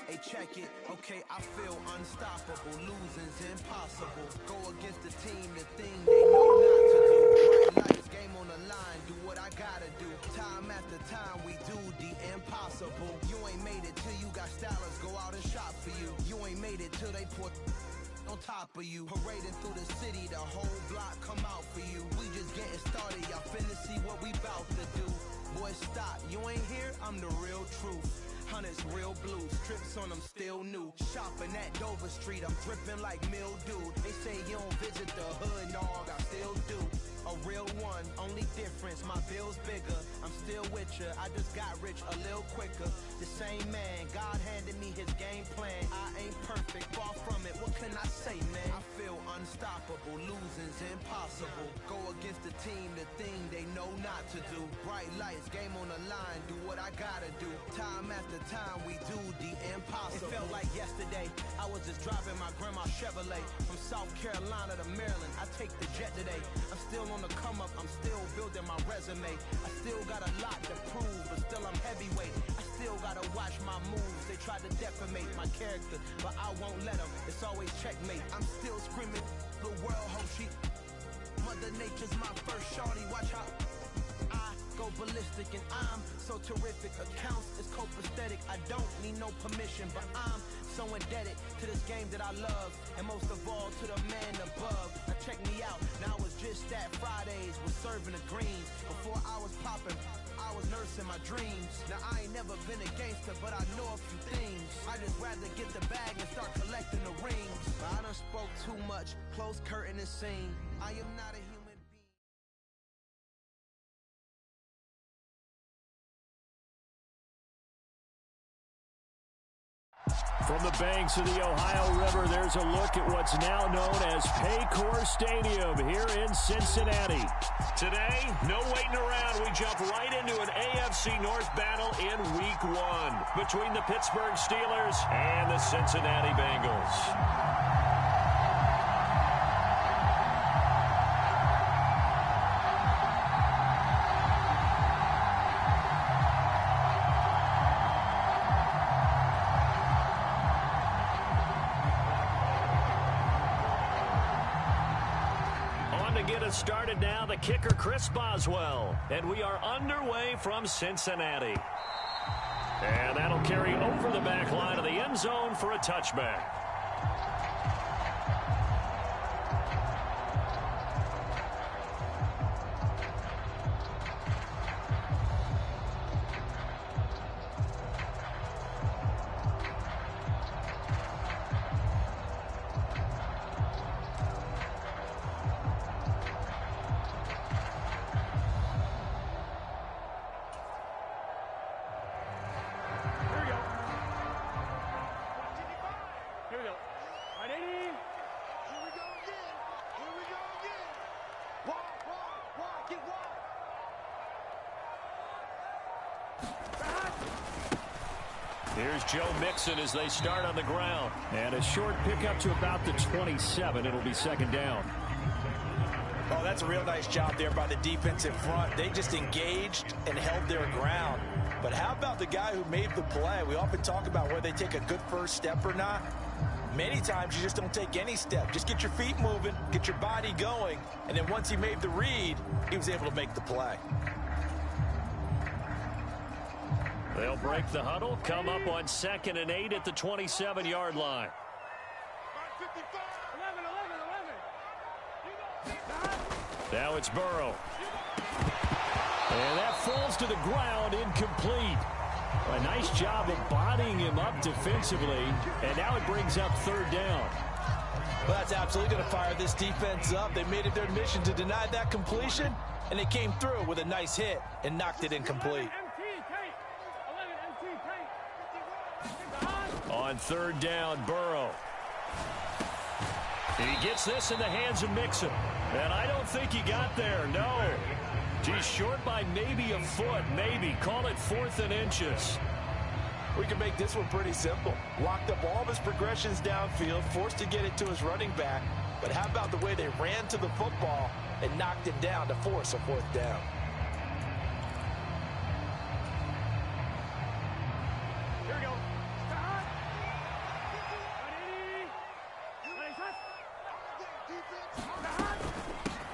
Hey, check it, okay, I feel unstoppable. Losing's impossible. Go against the team, the thing they know not to do. Bright lights, game on the line, do what I gotta do. Time after time, we do the impossible. You ain't made it till you got stylists go out and shop for you. You ain't made it till they put on top of you. Parading through the city, the whole block come out for you. We just getting started, y'all finna see what we bout to do. Boy, stop, you ain't here, I'm the real truth. Hunters, real blues, strips on them still new. Shopping at Dover Street, I'm dripping like mildew. They say you don't visit the hood, dog, I still do. A real one, only difference, my bill's bigger. I'm still with ya, I just got rich a little quicker. The same man, God handed me his game plan. I ain't perfect, far from it, what can I say, man? I feel unstoppable, losing's impossible. Go against the team, the thing they know not to do. Bright lights, game on the line, do what I gotta do. Time after time, we do the impossible. It felt like yesterday, I was just driving my grandma's Chevrolet. From South Carolina to Maryland, I take the jet today. I'm still on the come up, I'm still building my resume. I still got a lot to prove, but still I'm heavyweight. I still gotta watch my moves. They try to defamate my character, but I won't let them. It's always checkmate. I'm still screaming, the world hope she. Mother Nature's my first shorty, watch how I go ballistic and I'm so terrific. Accounts is copacetic, I don't need no permission, but I'm so indebted to this game that I love, and most of all to the man above. Now check me out, now it's just that Fridays was serving the greens. Before I was popping, I was nursing my dreams. Now I ain't never been a gangster, but I know a few things. I just rather get the bag and start collecting the rings. But I done spoke too much, close curtain and scene. I am not a human. From the banks of the Ohio River, there's a look at what's now known as Paycor Stadium here in Cincinnati. Today, no waiting around. We jump right into an AFC North battle in Week 1 between the Pittsburgh Steelers and the Cincinnati Bengals. Started now, the kicker Chris Boswell, and we are underway from Cincinnati. And that'll carry over the back line of the end zone for a touchback. Here's Joe Mixon as they start on the ground. And a short pickup to about the 27. It'll be second down. Oh, that's a real nice job there by the defensive front. They just engaged and held their ground. But how about the guy who made the play? We often talk about whether they take a good first step or not. Many times you just don't take any step. Just get your feet moving, get your body going, and then once he made the read, he was able to make the play. They'll break the huddle, come up on 2nd and 8 at the 27-yard line. Now it's Burrow. And that falls to the ground, incomplete. A nice job of bodying him up defensively, and now it brings up 3rd down. Well, that's absolutely going to fire this defense up. They made it their mission to deny that completion, and they came through with a nice hit and knocked it incomplete. On 3rd down, Burrow. And he gets this in the hands of Mixon. And I don't think he got there, no. He's short by maybe a foot, maybe. Call it 4th and inches. We can make this one pretty simple. Locked up all of his progressions downfield, forced to get it to his running back. But how about the way they ran to the football and knocked it down to force a 4th down?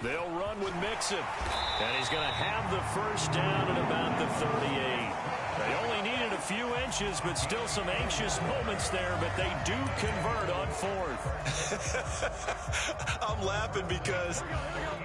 They'll run with Mixon. And he's going to have the first down at about the 38. They only needed a few inches, but still some anxious moments there, but they do convert on fourth. I'm laughing because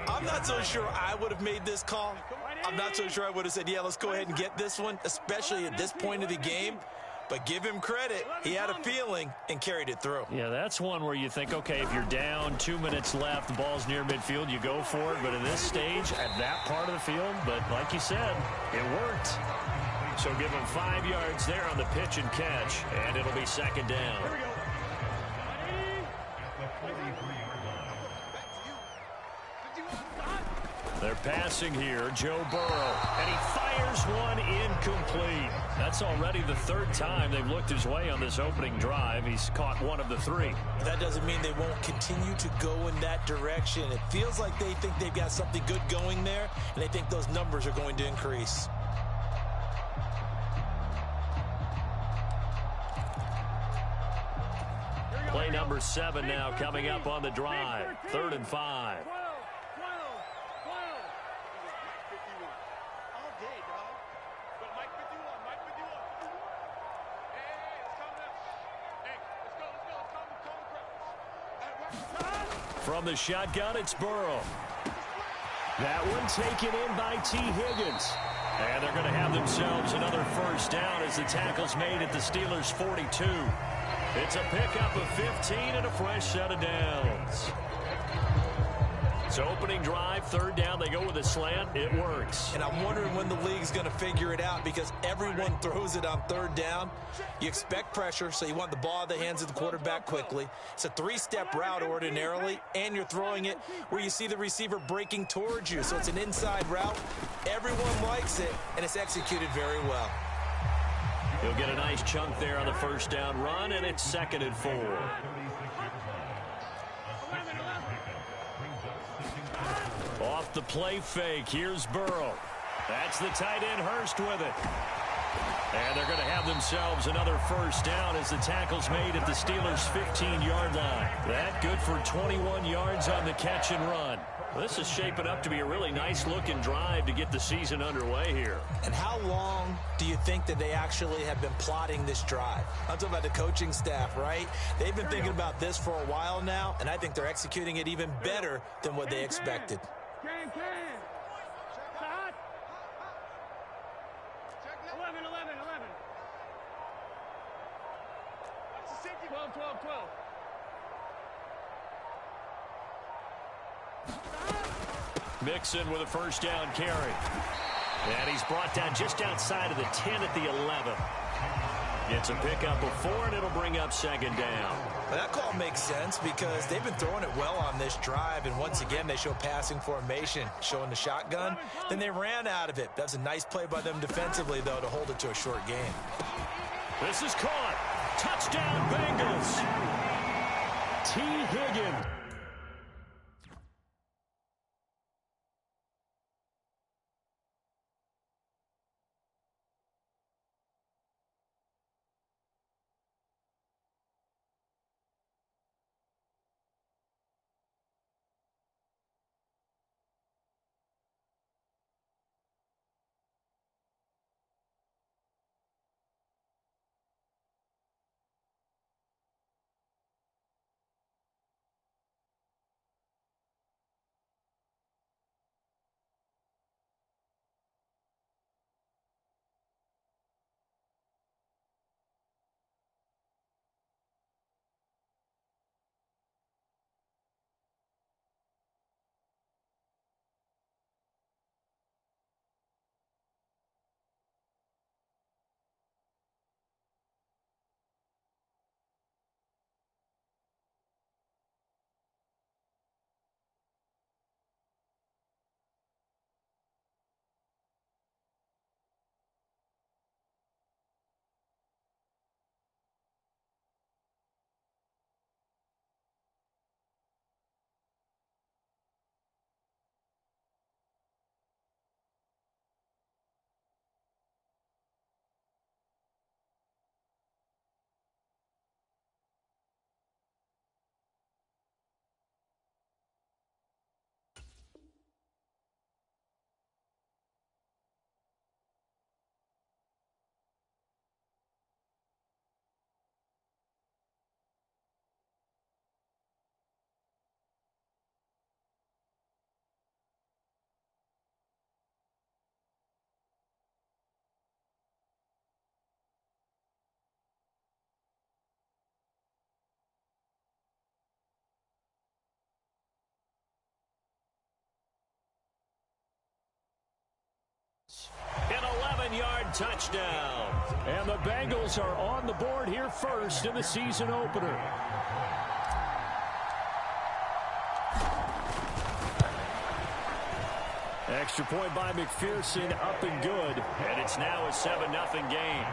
I'm not so sure I would have made this call. I'm not so sure I would have said, yeah, let's go ahead and get this one, especially at this point of the game. But give him credit. He had a feeling and carried it through. Yeah, that's one where you think, okay, if you're down, 2 minutes left, the ball's near midfield, you go for it. But in this stage, at that part of the field, but like you said, it worked. So give him 5 yards there on the pitch and catch, and it'll be second down. They're passing here, Joe Burrow, and he fires one incomplete. That's already the third time they've looked his way on this opening drive. He's caught one of the 3. That doesn't mean they won't continue to go in that direction. It feels like they think they've got something good going there, and they think those numbers are going to increase. Play number 7 now coming up on the drive. 3rd and 5. From the shotgun, it's Burrow. That one taken in by T. Higgins. And they're going to have themselves another first down as the tackle's made at the Steelers' 42. It's a pickup of 15 and a fresh set of downs. So opening drive, 3rd down, they go with a slant. It works. And I'm wondering when the league's going to figure it out because everyone throws it on 3rd down. You expect pressure, so you want the ball in the hands of the quarterback quickly. It's a 3-step route ordinarily, and you're throwing it where you see the receiver breaking towards you. So it's an inside route. Everyone likes it, and it's executed very well. He'll get a nice chunk there on the first down run, and it's 2nd and 4. Off the play fake, here's Burrow. That's the tight end Hurst with it. And they're going to have themselves another first down as the tackle's made at the Steelers' 15-yard line. That good for 21 yards on the catch and run. This is shaping up to be a really nice-looking drive to get the season underway here. And how long do you think that they actually have been plotting this drive? I'm talking about the coaching staff, right? They've been thinking about this for a while now, and I think they're executing it even better than what they expected. 12. Mixon with a first down carry. And he's brought down just outside of the 10 at the 11. It's a pickup of 4, and it'll bring up 2nd down. Well, that call makes sense because they've been throwing it well on this drive, and once again, they show passing formation, showing the shotgun. Then they ran out of it. That's a nice play by them defensively, though, to hold it to a short game. This is caught. Touchdown, Bengals. T. Higgins. 21-yard touchdown. And the Bengals are on the board here first in the season opener. Extra point by McPherson, up and good. And it's now a 7-0 game.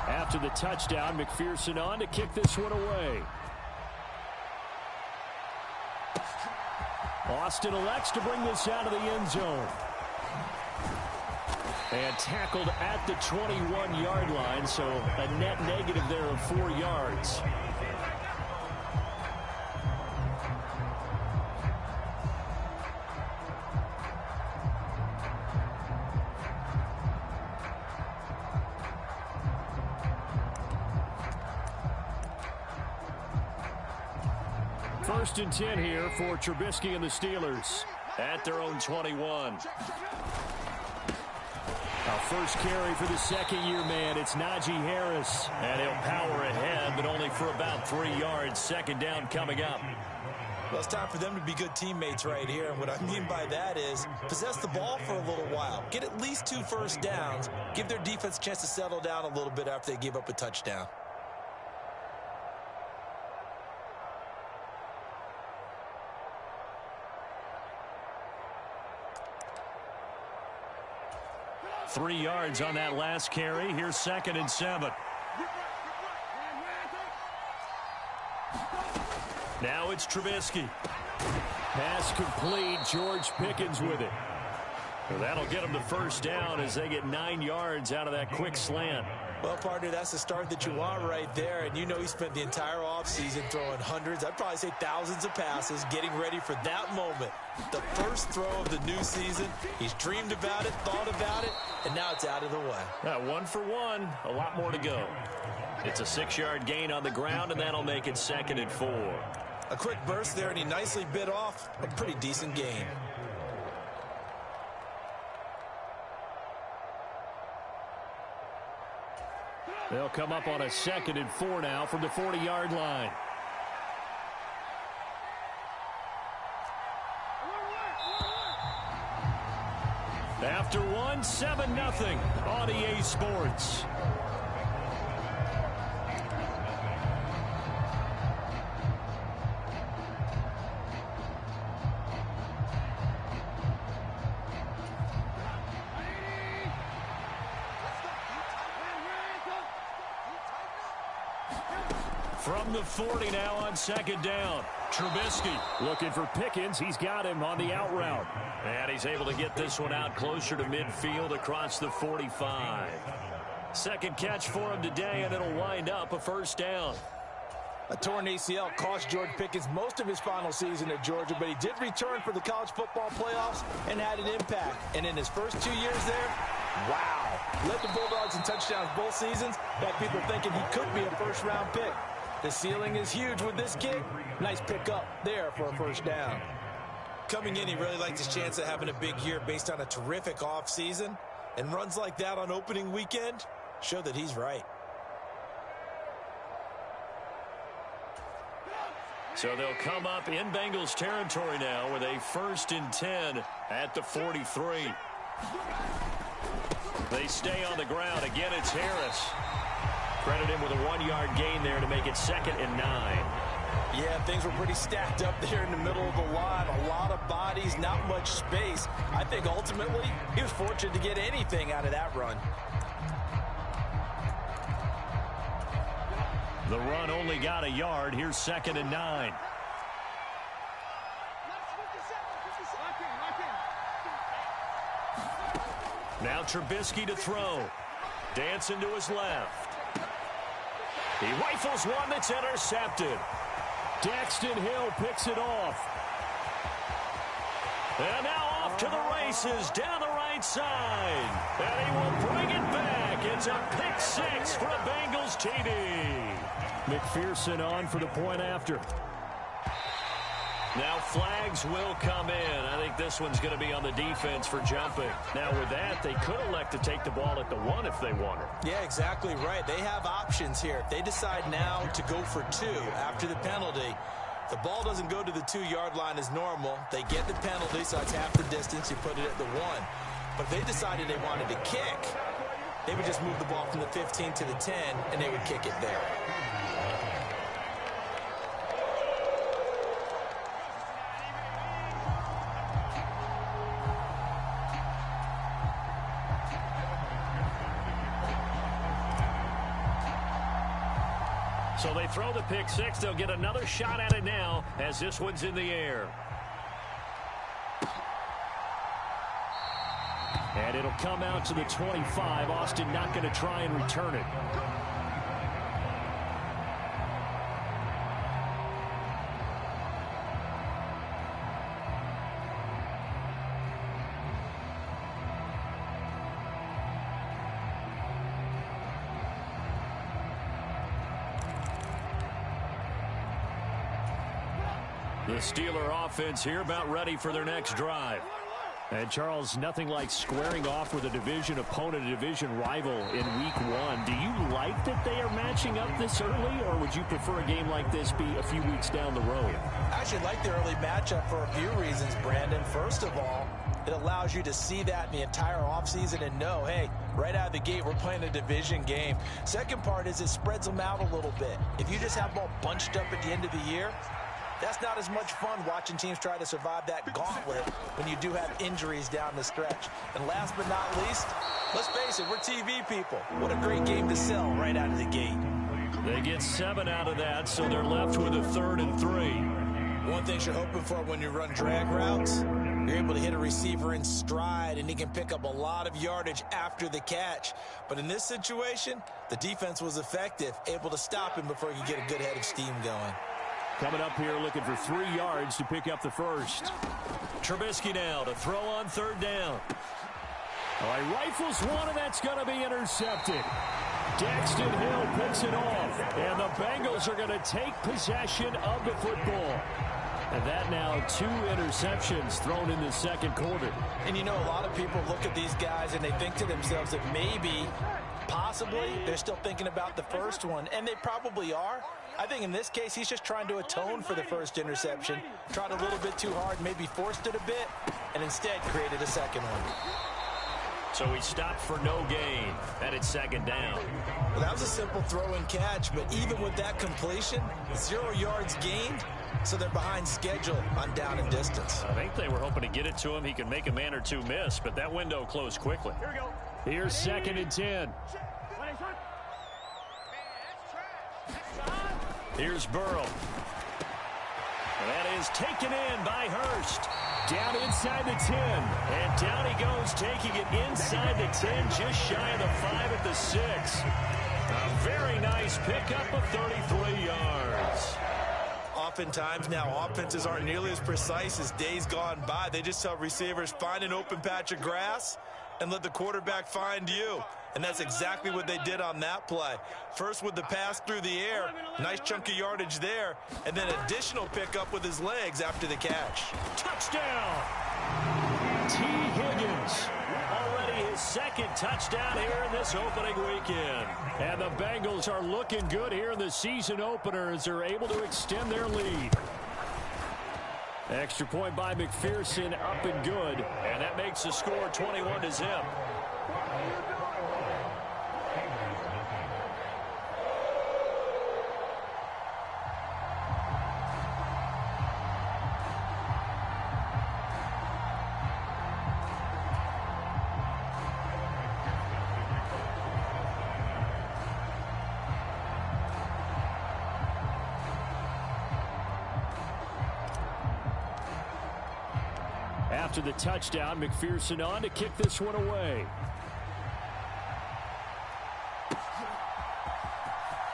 After the touchdown, McPherson on to kick this one away. Austin elects to bring this out of the end zone. And tackled at the 21-yard line, so a net negative there of 4 yards. First and 10 here for Trubisky and the Steelers at their own 21. Our first carry for the second-year man. It's Najee Harris. And he'll power ahead, but only for about 3 yards. Second down coming up. Well, it's time for them to be good teammates right here. And what I mean by that is possess the ball for a little while. Get at least 2 first downs. Give their defense a chance to settle down a little bit after they give up a touchdown. Three yards on that last carry. Here's 2nd and 7. Now it's Trubisky. Pass complete. George Pickens with it. Well, that'll get them to first down as they get 9 yards out of that quick slant. Well, partner, that's the start that you want right there. And you know he spent the entire offseason throwing hundreds, I'd probably say thousands of passes, getting ready for that moment. The first throw of the new season. He's dreamed about it, thought about it, and now it's out of the way. 1 for 1. A lot more to go. It's a 6-yard gain on the ground, and that'll make it 2nd and 4. A quick burst there, and he nicely bit off a pretty decent gain. They'll come up on a 2nd and 4 now from the 40-yard line. After one, 7-0 on EA Sports. From the 40 now on 2nd down. Trubisky looking for Pickens. He's got him on the out route. And he's able to get this one out closer to midfield across the 45. Second catch for him today, and it'll wind up a first down. A torn ACL cost George Pickens most of his final season at Georgia, but he did return for the college football playoffs and had an impact. And in his first 2 years there, wow. Led the Bulldogs in touchdowns both seasons. Got people thinking he could be a first-round pick. The ceiling is huge with this kick. Nice pickup there for a first down. Coming in, he really liked his chance of having a big year based on a terrific offseason. And runs like that on opening weekend show that he's right. So they'll come up in Bengals territory now with a 1st and 10 at the 43. They stay on the ground. Again, it's Harris. Credit him with a 1-yard gain there to make it 2nd and 9. Yeah, things were pretty stacked up there in the middle of the line. A lot of bodies, not much space. I think ultimately he was fortunate to get anything out of that run. The run only got a yard. Here's 2nd and 9. Now Trubisky to throw. Dancing to his left. He rifles one that's intercepted. Daxton Hill picks it off. And now off to the races down the right side. And he will bring it back. It's a pick 6 for a Bengals TD. McPherson on for the point after. Now flags will come in. I think this one's going to be on the defense for jumping. Now with that, they could elect to take the ball at the 1 if they wanted. Yeah, exactly right. They have options here. If they decide now to go for 2 after the penalty, the ball doesn't go to the 2-yard line as normal. They get the penalty, so it's half the distance. You put it at the 1. But if they decided they wanted to kick, they would just move the ball from the 15 to the 10, and they would kick it there. So they throw the pick 6. They'll get another shot at it now as this one's in the air. And it'll come out to the 25. Austin not going to try and return it. The Steeler offense here about ready for their next drive. And, Charles, nothing like squaring off with a division opponent, a division rival in Week 1. Do you like that they are matching up this early, or would you prefer a game like this be a few weeks down the road? I actually like the early matchup for a few reasons, Brandon. First of all, it allows you to see that in the entire offseason and know, hey, right out of the gate, we're playing a division game. Second part is it spreads them out a little bit. If you just have them all bunched up at the end of the year, that's not as much fun watching teams try to survive that gauntlet when you do have injuries down the stretch. And last but not least, let's face it, we're TV people. What a great game to sell right out of the gate. They get 7 out of that, so they're left with a 3rd and 3. One thing you're hoping for when you run drag routes, you're able to hit a receiver in stride, and he can pick up a lot of yardage after the catch. But in this situation, the defense was effective, able to stop him before he could get a good head of steam going. Coming up here looking for 3 yards to pick up the first. Trubisky now to throw on 3rd down. All right, rifles one, and that's going to be intercepted. Daxton Hill picks it off, and the Bengals are going to take possession of the football. And that now 2 interceptions thrown in the second quarter. And you know, a lot of people look at these guys and they think to themselves that maybe, possibly, they're still thinking about the first one, and they probably are. I think in this case, he's just trying to atone for the first interception, tried a little bit too hard, maybe forced it a bit, and instead created a second one. So he stopped for no gain, and it's 2nd down. Well, that was a simple throw and catch, but even with that completion, 0 yards gained, so they're behind schedule on down and distance. I think they were hoping to get it to him. He could make a man or 2 miss, but that window closed quickly. Here we go. Here's 2nd and 10. Here's Burrow. That is taken in by Hurst. Down inside the 10. And down he goes, taking it inside the 10, just shy of the 5 at the 6. A very nice pickup of 33 yards. Oftentimes now, offenses aren't nearly as precise as days gone by. They just tell receivers, find an open patch of grass and let the quarterback find you. And that's exactly what they did on that play. First with the pass through the air, nice chunk of yardage there, and then additional pickup with his legs after the catch. Touchdown! T. Higgins. Already his 2nd touchdown here in this opening weekend. And the Bengals are looking good here in the season opener as they're able to extend their lead. Extra point by McPherson, up and good. And that makes the score 21-0. After the touchdown, McPherson on to kick this one away.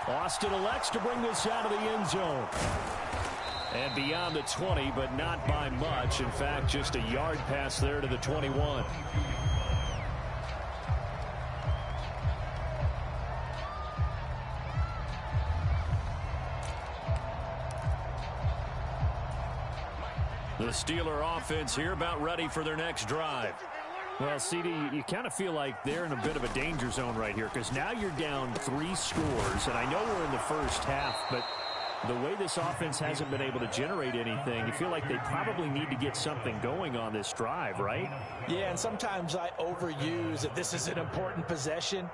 Austin elects to bring this out of the end zone. And beyond the 20, but not by much. In fact, just a yard pass there to the 21. The Steeler offense here about ready for their next drive. Well, CD, you kind of feel like they're in a bit of a danger zone right here because now you're down 3 scores, and I know we're in the first half, but the way this offense hasn't been able to generate anything, you feel like they probably need to get something going on this drive, right? Yeah, and sometimes I overuse that this is an important possession.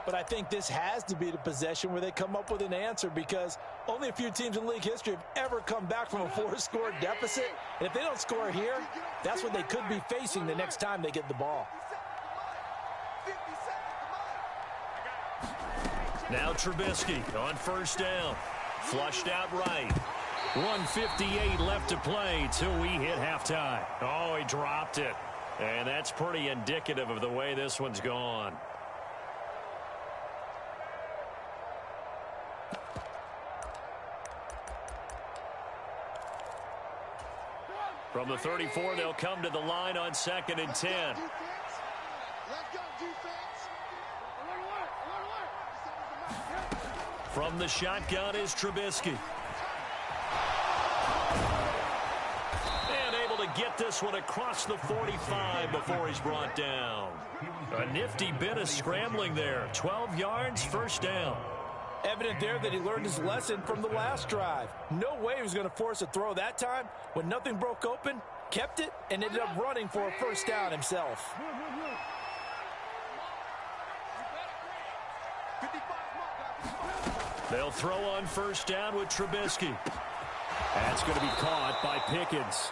But I think this has to be the possession where they come up with an answer because only a few teams in league history have ever come back from a 4-score deficit. And if they don't score here, that's what they could be facing the next time they get the ball. Now Trubisky on first down. Flushed out right. 1:58 left to play till we hit halftime. Oh, he dropped it. And that's pretty indicative of the way this one's gone. From the 34, they'll come to the line on 2nd and 10. From the shotgun is Trubisky. And able to get this one across the 45 before he's brought down. A nifty bit of scrambling there. 12 yards, first down. Evident there that he learned his lesson from the last drive. No way he was going to force a throw that time. When nothing broke open, kept it, and ended up running for a first down himself. They'll throw on first down with Trubisky. That's going to be caught by Pickens.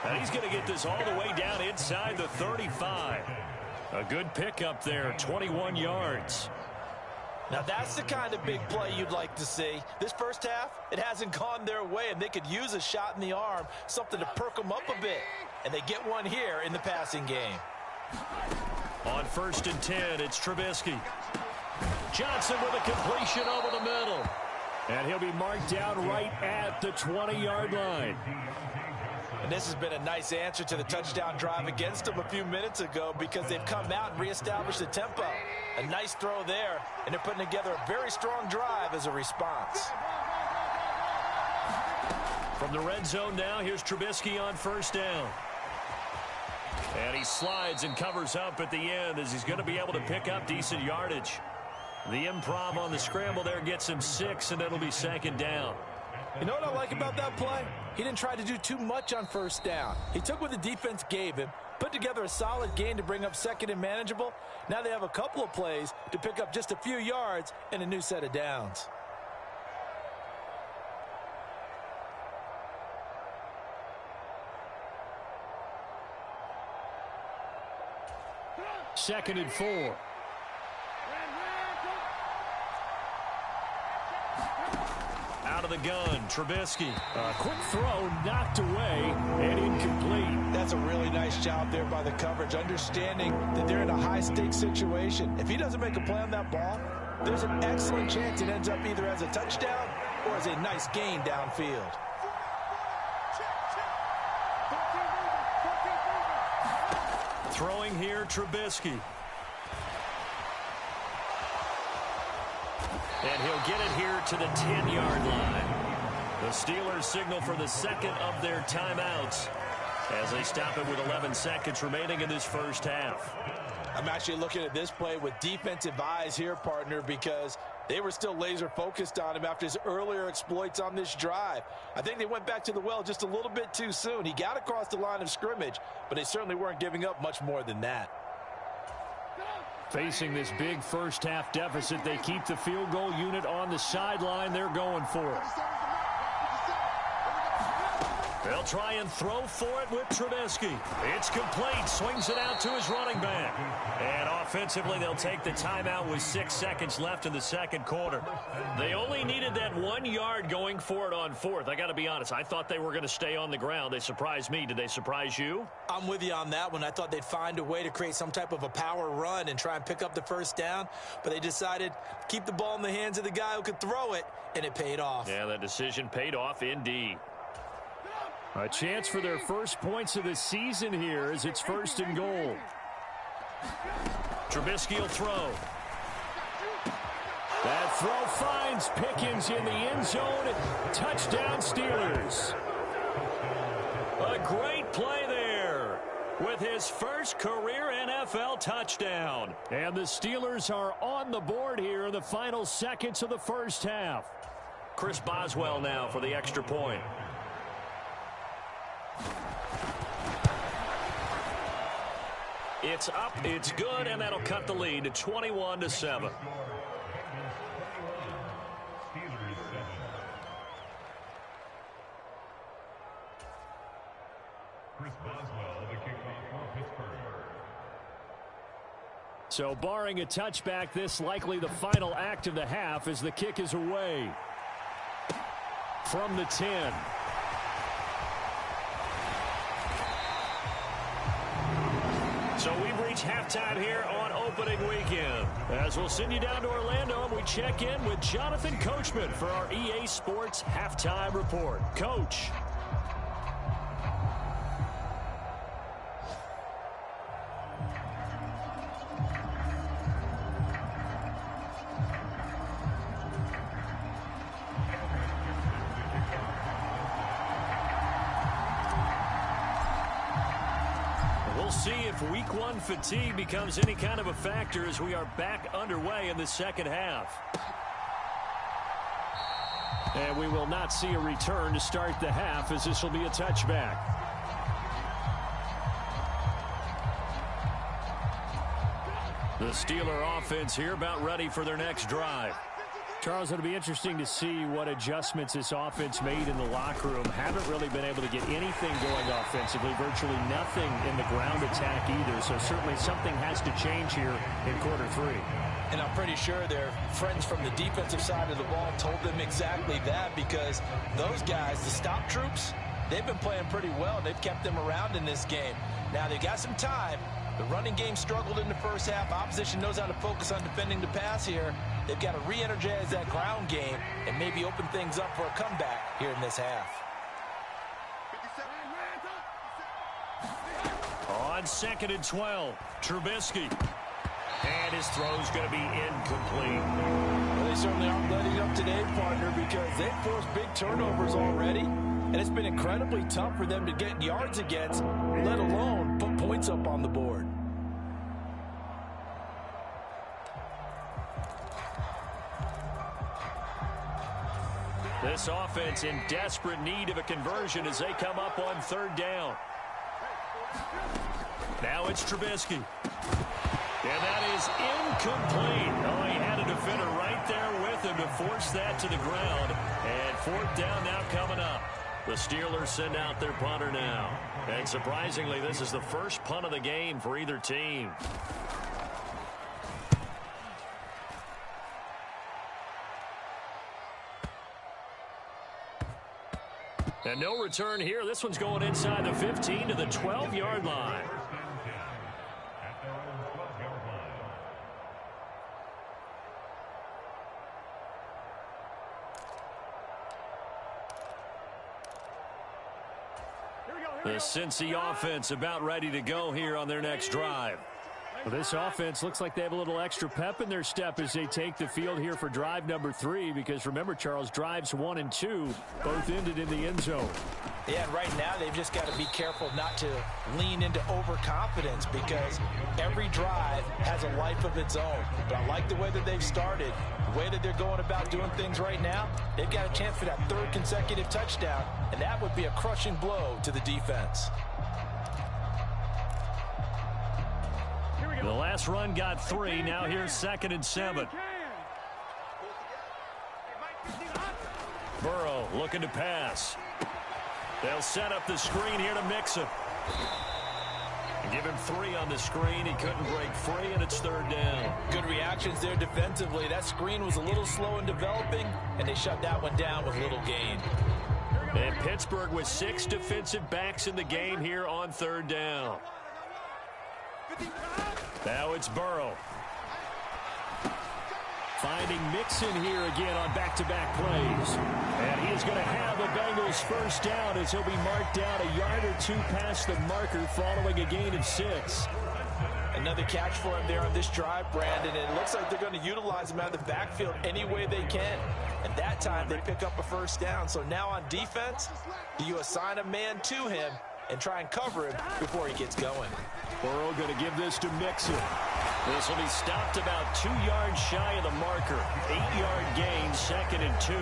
And he's going to get this all the way down inside the 35. A good pickup there, 21 yards. Now that's the kind of big play you'd like to see. This first half, it hasn't gone their way, and they could use a shot in the arm, something to perk them up a bit. And they get one here in the passing game. On 1st and 10, it's Trubisky. Johnson with a completion over the middle. And he'll be marked down right at the 20-yard line. And this has been a nice answer to the touchdown drive against them a few minutes ago because they've come out and reestablished the tempo. A nice throw there, and they're putting together a very strong drive as a response. From the red zone now, here's Trubisky on first down. And he slides and covers up at the end as he's going to be able to pick up decent yardage. The improv on the scramble there gets him 6, and it'll be 2nd down. You know what I like about that play? He didn't try to do too much on first down. He took what the defense gave him, put together a solid gain to bring up 2nd and manageable. Now they have a couple of plays to pick up just a few yards and a new set of downs. Second and 4. Out of the gun, Trubisky. A quick throw knocked away and incomplete. That's a really nice job there by the coverage, understanding that they're in a high-stakes situation. If he doesn't make a play on that ball, there's an excellent chance it ends up either as a touchdown or as a nice gain downfield. Throwing here, Trubisky. And he'll get it here to the 10-yard line. The Steelers signal for the second of their timeouts as they stop it with 11 seconds remaining in this first half. I'm actually looking at this play with defensive eyes here, partner, because they were still laser focused on him after his earlier exploits on this drive. I think they went back to the well just a little bit too soon. He got across the line of scrimmage, but they certainly weren't giving up much more than that. Facing this big first half deficit, they keep the field goal unit on the sideline. They're going for it. They'll try and throw for it with Trubisky. It's complete. Swings it out to his running back. And offensively, they'll take the timeout with 6 seconds left in the second quarter. They only needed that 1 yard going for it on 4th. I got to be honest. I thought they were going to stay on the ground. They surprised me. Did they surprise you? I'm with you on that one. I thought they'd find a way to create some type of a power run and try and pick up the first down. But they decided to keep the ball in the hands of the guy who could throw it, and it paid off. Yeah, that decision paid off indeed. A chance for their first points of the season here as it's 1st and goal. Trubisky will throw. That throw finds Pickens in the end zone. Touchdown, Steelers. A great play there with his first career NFL touchdown. And the Steelers are on the board here in the final seconds of the first half. Chris Boswell now for the extra point. It's up, it's good, and that'll cut the lead to 21-7. Chris Boswell, the kickoff for Pittsburgh. So barring a touchback, this likely the final act of the half as the kick is away. From the 10. So we've reached halftime here on opening weekend. As we'll send you down to Orlando and we check in with Jonathan Coachman for our EA Sports Halftime Report. Coach. We'll see if week one fatigue becomes any kind of a factor as we are back underway in the second half. And we will not see a return to start the half as this will be a touchback. The Steeler offense here about ready for their next drive. Charles, it'll be interesting to see what adjustments this offense made in the locker room. Haven't really been able to get anything going offensively, virtually nothing in the ground attack either. So certainly something has to change here in quarter three. And I'm pretty sure their friends from the defensive side of the ball told them exactly that, because those guys, the stop troops, they've been playing pretty well. They've kept them around in this game. Now they've got some time. The running game struggled in the first half. Opposition knows how to focus on defending the pass here. They've got to re-energize that ground game and maybe open things up for a comeback here in this half. On 2nd and 12, Trubisky. And his throw's going to be incomplete. Well, they certainly aren't letting up today, partner, because they've forced big turnovers already. And it's been incredibly tough for them to get yards against, let alone put points up on the board. This offense in desperate need of a conversion as they come up on 3rd down. Now it's Trubisky. And that is incomplete. Oh, he had a defender right there with him to force that to the ground. And 4th down now coming up. The Steelers send out their punter now. And surprisingly, this is the first punt of the game for either team. And no return here. This one's going inside the 15 to the 12-yard line. The Cincy offense about ready to go here on their next drive. Well, this offense looks like they have a little extra pep in their step as they take the field here for drive number 3, because remember, Charles, drives 1 and 2 both ended in the end zone. Yeah, and right now they've just got to be careful not to lean into overconfidence, because every drive has a life of its own. But I like the way that they've started, the way that they're going about doing things right now. They've got a chance for that 3rd consecutive touchdown, and that would be a crushing blow to the defense. The last run got 3. Now here's 2nd and 7. Burrow looking to pass. They'll set up the screen here to Mixon. Give him 3 on the screen. He couldn't break free, and it's 3rd down. Good reactions there defensively. That screen was a little slow in developing, and they shut that one down with little gain. And Pittsburgh with 6 defensive backs in the game here on 3rd down. Now it's Burrow. Finding Mixon here again on back-to-back plays. And he is going to have a Bengals first down as he'll be marked down a yard or 2 past the marker following a gain of 6. Another catch for him there on this drive, Brandon, and it looks like they're going to utilize him out of the backfield any way they can. and that time they pick up a first down. So now on defense, do you assign a man to him and try and cover him before he gets going? Burrow going to give this to Mixon. This will be stopped about 2 yards shy of the marker. 8-yard gain, 2nd and 2.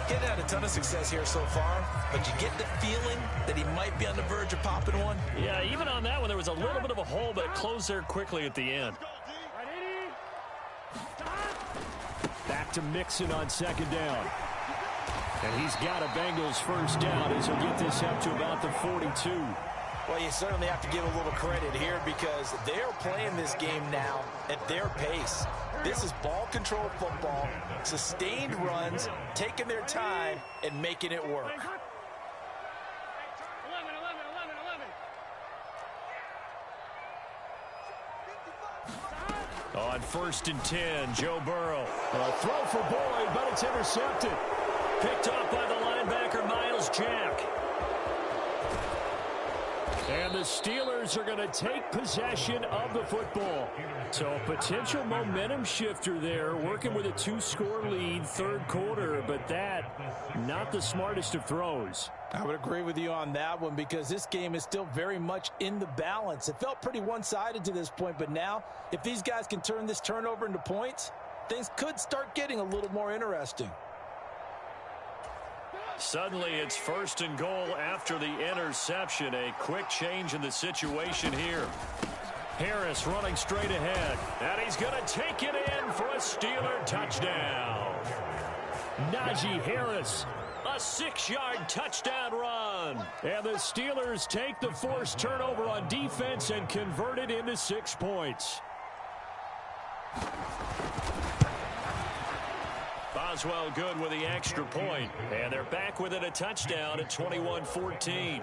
Getting had a ton of success here so far, but you get the feeling that he might be on the verge of popping one. Yeah, even on that one, there was a little bit of a hole, but it closed there quickly at the end. Back to Mixon on 2nd down. And he's got a Bengals first down as he'll get this up to about the 42. Well, you certainly have to give a little credit here because they're playing this game now at their pace. This is ball control football, sustained runs, taking their time and making it work. On 1st and 10, Joe Burrow. A throw for Boyd, but it's intercepted. Picked off by the linebacker, Miles Jack. And the Steelers are going to take possession of the football. So a potential momentum shifter there, working with a 2-score lead, 3rd quarter, but that, not the smartest of throws. I would agree with you on that one because this game is still very much in the balance. It felt pretty one-sided to this point, but now, if these guys can turn this turnover into points, things could start getting a little more interesting. Suddenly, it's 1st and goal after the interception. A quick change in the situation here. Harris running straight ahead. And he's going to take it in for a Steeler touchdown. Najee Harris, a 6-yard touchdown run. And the Steelers take the forced turnover on defense and convert it into 6 points. Boswell good with the extra point. And they're back within a touchdown at 21-14.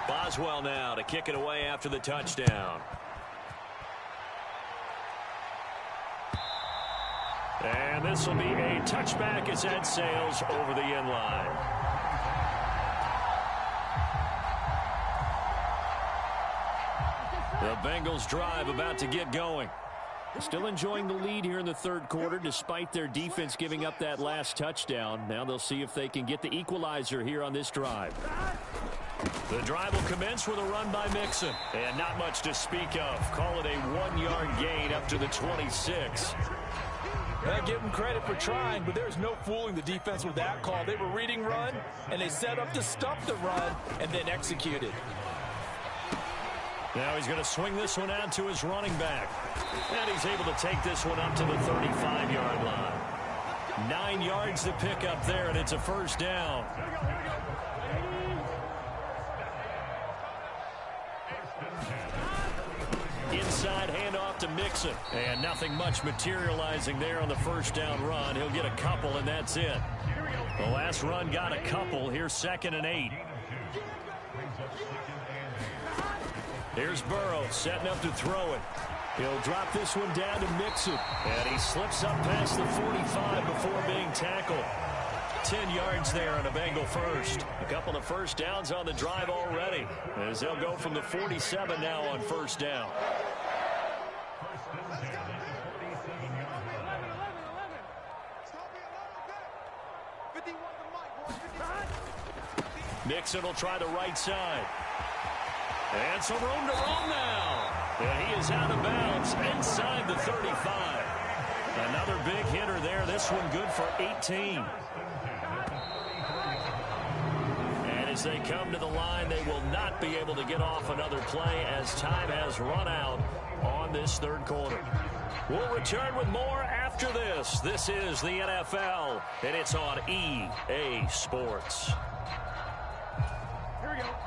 Boswell now to kick it away after the touchdown. And this will be a touchback as that sails over the end line. The Bengals drive about to get going. Still enjoying the lead here in the 3rd quarter despite their defense giving up that last touchdown. Now they'll see if they can get the equalizer here on this drive. The drive will commence with a run by Mixon. And not much to speak of. Call it a 1-yard gain up to the 26. I give them credit for trying, but there's no fooling the defense with that call. They were reading run, and they set up to stop the run and then executed. Now he's going to swing this one out to his running back. And he's able to take this one up to the 35-yard line. 9 yards to pick up there, and it's a first down. Inside handoff to Mixon. And nothing much materializing there on the first down run. He'll get a couple, and that's it. The last run got a couple. Here's 2nd and 8. Here's Burrow setting up to throw it. He'll drop this one down to Mixon. And he slips up past the 45 before being tackled. 10 yards there on a Bengal first. A couple of first downs on the drive already, as they'll go from the 47 now on first down. Mixon will try the right side. And some room to roam now. And he is out of bounds inside the 35. Another big hitter there. This one good for 18. And as they come to the line, they will not be able to get off another play as time has run out on this 3rd quarter. We'll return with more after this. This is the NFL, and it's on EA Sports.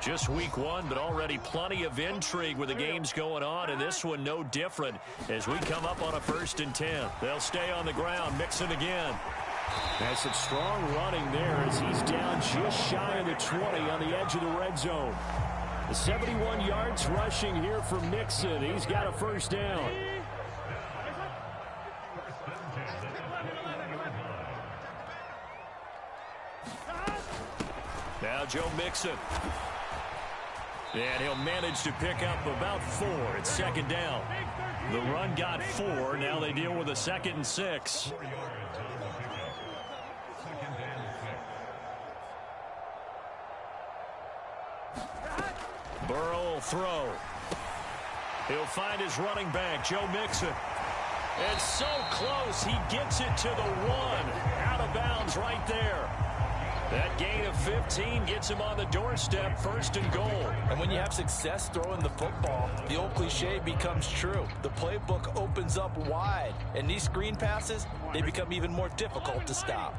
Just week 1, but already plenty of intrigue with the games going on, and this one no different as we come up on a 1st and 10. They'll stay on the ground, Mixon again. That's some strong running there as he's down just shy of the 20 on the edge of the red zone. The 71 yards rushing here for Mixon. He's got a first down. Now Joe Mixon. And he'll manage to pick up about 4. It's second down. The run got 4. Now they deal with a 2nd and 6. 4 yards on the pickup. Second and 6. Burrow will throw. He'll find his running back, Joe Mixon. It's so close. He gets it to the 1. Out of bounds right there. That gain of 15 gets him on the doorstep, 1st and goal. And when you have success throwing the football, the old cliche becomes true. The playbook opens up wide, and these screen passes, they become even more difficult to stop.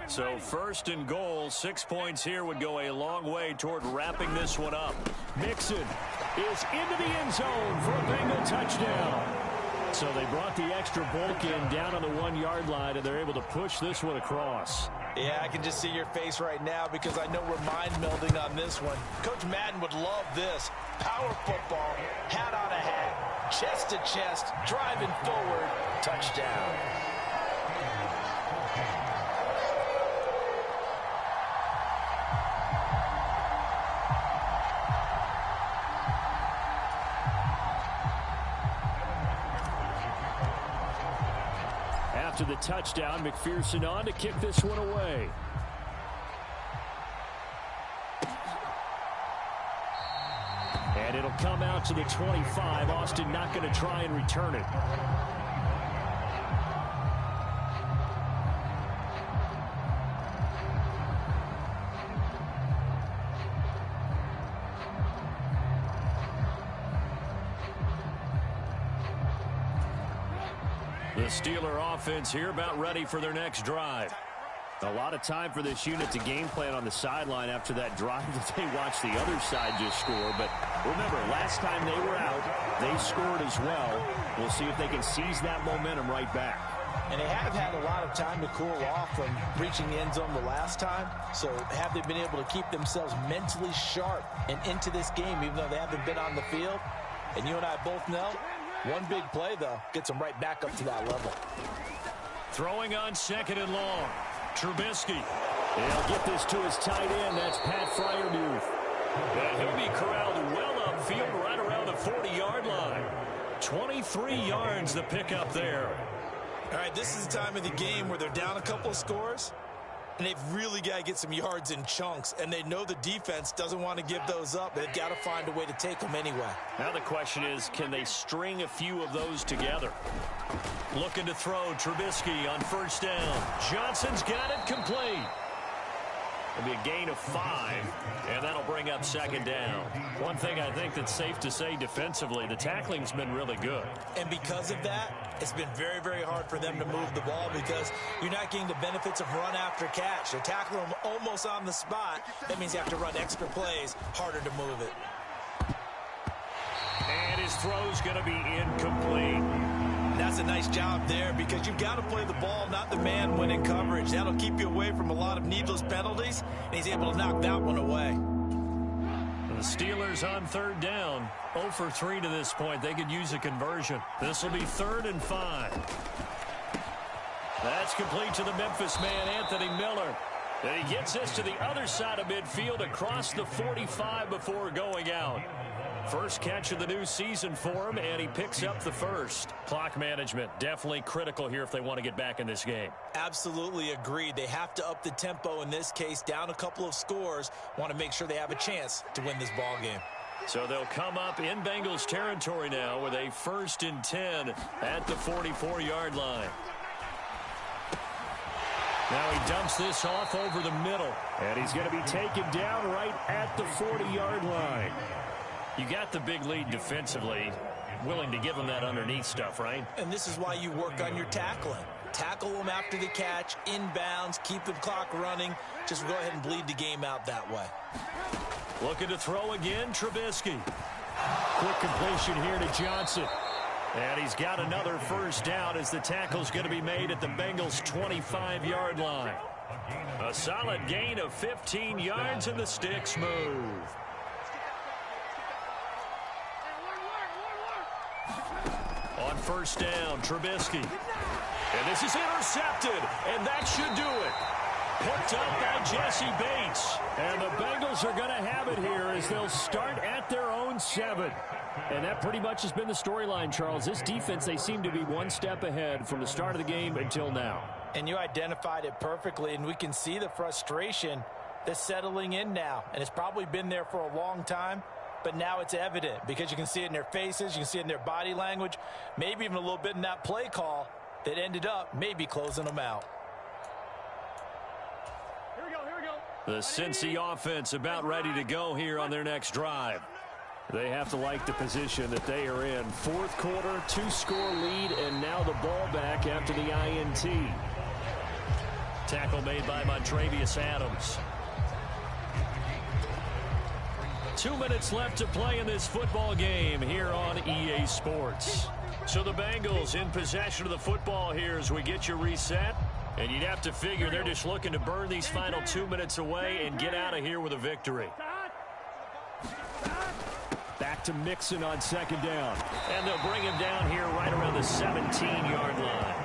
So 1st and goal, 6 points here would go a long way toward wrapping this one up. Mixon is into the end zone for a Bengal touchdown. So they brought the extra bulk in down on the 1-yard line, and they're able to push this one across. Yeah, I can just see your face right now because I know we're mind melding on this one. Coach Madden would love this. Power football, hat on a hat, chest to chest, driving forward, touchdown. After the touchdown, McPherson on to kick this one away. And it'll come out to the 25. Austin not going to try and return it. The Steeler offense here about ready for their next drive. A lot of time for this unit to game plan on the sideline after that drive that they watched the other side just score. But remember, last time they were out, they scored as well. We'll see if they can seize that momentum right back. And they have had a lot of time to cool off from reaching the end zone the last time. So have they been able to keep themselves mentally sharp and into this game even though they haven't been on the field? And you and I both know, one big play, though, gets them right back up to that level. Throwing on 2nd and long. Trubisky. He'll get this to his tight end. That's Pat Freiermuth. And he'll be corralled well upfield right around the 40-yard line. 23 yards the pickup there. All right, this is the time of the game where they're down a couple of scores, and they've really got to get some yards in chunks, and they know the defense doesn't want to give those up, but they've got to find a way to take them anyway. Now the question is, can they string a few of those together? Looking to throw, Trubisky on 1st down. Johnson's got it complete. It'll be a gain of 5, and that'll bring up 2nd down. One thing I think that's safe to say defensively, the tackling's been really good. And because of that, it's been very, very hard for them to move the ball because you're not getting the benefits of run after catch. They're tackling them almost on the spot. That means you have to run extra plays, harder to move it. And his throw's going to be incomplete. That's a nice job there because you've got to play the ball, not the man when in coverage. That'll keep you away from a lot of needless penalties, and he's able to knock that one away. The Steelers on 3rd down, 0 for 3 to this point. They could use a conversion. This will be 3rd and 5. That's complete to the Memphis man, Anthony Miller. And he gets this to the other side of midfield across the 45 before going out. First catch of the new season for him, and he picks up the 1st. Clock management, definitely critical here if they want to get back in this game. Absolutely agreed. They have to up the tempo in this case, down a couple of scores. Want to make sure they have a chance to win this ball game. So they'll come up in Bengals territory now with a 1st and 10 at the 44-yard line. Now he dumps this off over the middle, and he's going to be taken down right at the 40-yard line. You got the big lead defensively, willing to give them that underneath stuff, right? And this is why you work on your tackling. Tackle them after the catch, inbounds, keep the clock running. Just go ahead and bleed the game out that way. Looking to throw again, Trubisky. Quick completion here to Johnson. And he's got another 1st down as the tackle's going to be made at the Bengals' 25-yard line. A solid gain of 15 yards, and the sticks move. On 1st down, Trubisky. And this is intercepted, and that should do it. Picked up by Jesse Bates. And the Bengals are going to have it here as they'll start at their own 7. And that pretty much has been the storyline, Charles. This defense, they seem to be one step ahead from the start of the game until now. And you identified it perfectly, and we can see the frustration that's settling in now. And it's probably been there for a long time, but now it's evident because you can see it in their faces, you can see it in their body language, maybe even a little bit in that play call that ended up maybe closing them out. The Cincy offense about ready to go here on their next drive. They have to like the position that they are in. Fourth quarter, 2-score lead, and now the ball back after the INT. Tackle made by Montravius Adams. 2 minutes left to play in this football game here on EA Sports. So the Bengals in possession of the football here as we get you reset. And you'd have to figure they're just looking to burn these final 2 minutes away and get out of here with a victory. Back to Mixon on second down. And they'll bring him down here right around the 17-yard line.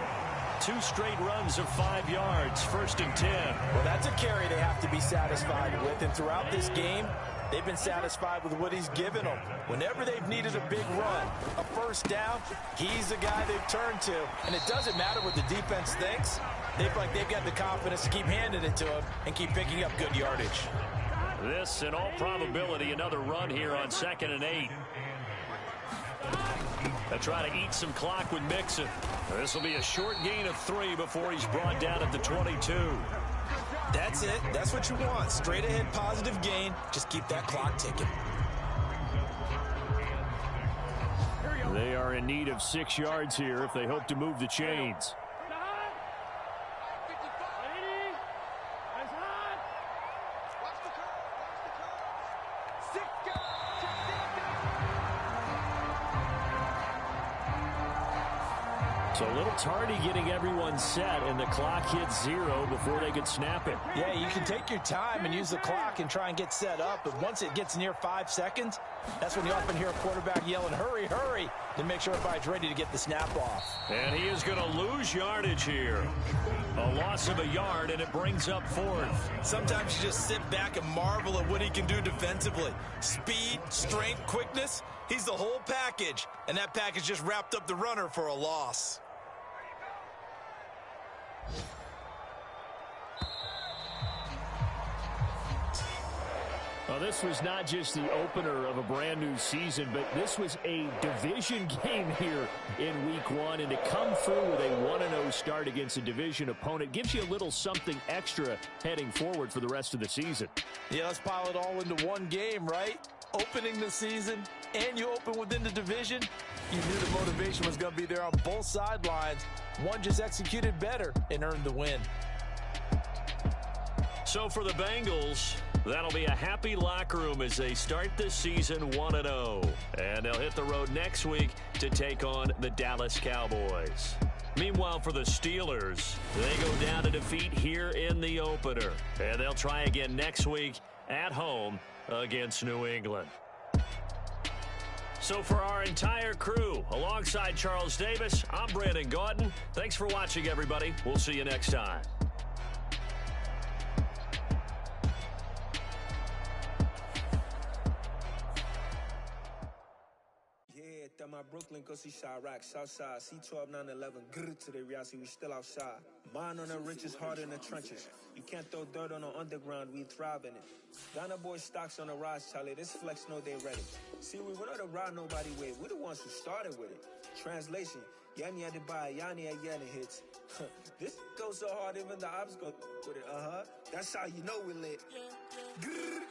2 straight runs of 5 yards, 1st and 10. Well, that's a carry they have to be satisfied with. And throughout this game, they've been satisfied with what he's given them. Whenever they've needed a big run, a first down, he's the guy they've turned to. And it doesn't matter what the defense thinks. They feel like they've got the confidence to keep handing it to him and keep picking up good yardage. This, in all probability, another run here on 2nd and 8. They'll try to eat some clock with Mixon. This will be a short gain of 3 before he's brought down at the 22. That's it. That's what you want. Straight ahead positive gain. Just keep that clock ticking. They are in need of 6 yards here if they hope to move the chains. So a little tardy getting everyone set, and the clock hits 0 before they could snap it. Yeah, you can take your time and use the clock and try and get set up, but once it gets near 5 seconds, that's when you often hear a quarterback yelling, hurry, hurry, to make sure everybody's ready to get the snap off. And he is going to lose yardage here. A loss of a yard, and it brings up 4th. Sometimes you just sit back and marvel at what he can do defensively. Speed, strength, quickness, he's the whole package, and that package just wrapped up the runner for a loss. Well, this was not just the opener of a brand new season, but this was a division game here in week 1. And to come through with a 1-0 start against a division opponent gives you a little something extra heading forward for the rest of the season. Yeah, let's pile it all into one game, right? Opening the season, and you open within the division. You knew the motivation was going to be there on both sidelines. One just executed better and earned the win. So for the Bengals, that'll be a happy locker room as they start this season 1-0. And they'll hit the road next week to take on the Dallas Cowboys. Meanwhile, for the Steelers, they go down to defeat here in the opener. And they'll try again next week at home against New England. So for our entire crew, alongside Charles Davis, I'm Brandon Gaudin. Thanks for watching, everybody. We'll see you next time. My Brooklyn, go see Chirac, Southside, C12, 911, grr to the reality, we still outside. Mine on the richest, heart in the trenches. You can't throw dirt on the underground, we thrive in it. Ghana boy stocks on the rise, Charlie, this flex know they ready. See, we're not the ride nobody with, we're the ones who started with it. Translation, Yanni had to buy, Yanni at Yanni hits. This goes so hard, even the ops go with it, That's how you know we lit. Grr.